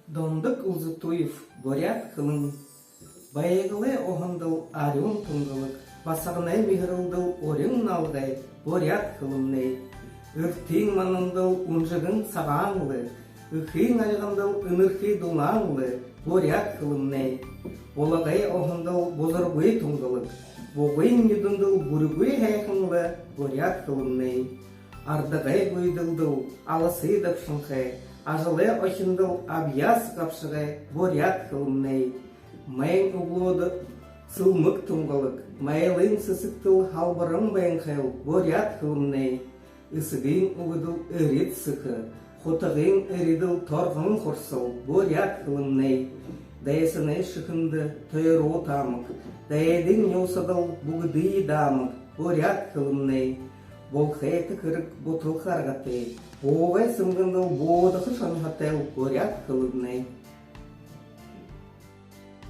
Дондык Узутуев, бурят кылын. Байыгылы оғындыл арюн тұңғылық, басағынай михырылдыл орын налғай, бурят кылыннай. Үртің манындыл унжығын сағаңлы, үхің айғындыл үнірхи дұлаңлы, бурят кылыннай. Олагай оғындыл бозыргуй тұңғылық, боғын юдындыл бүргуй хайқынлы, бурят кылыннай. Ардығай гүйділділ, алысы дапшынқай, ажылы очындыл абьяс капшығай, бурят кылыннай. Майын углоды сылмык тұңғылық, майлын сысықтыл халбырын байынқайыл, бурят кылыннай. Исығын уғыдыл өрет сықы, хотығын өреділ торғын құрсыл, бурят кылыннай. Дайсынай шықынды тойыру тамық, дайдың неусыдыл бұғыды дамық, бурят кылыннай. Болхай тікірік бұтыл қарғатай, боғай сымғындыл боғыдықы шанғатайыл, бурят кылыннай.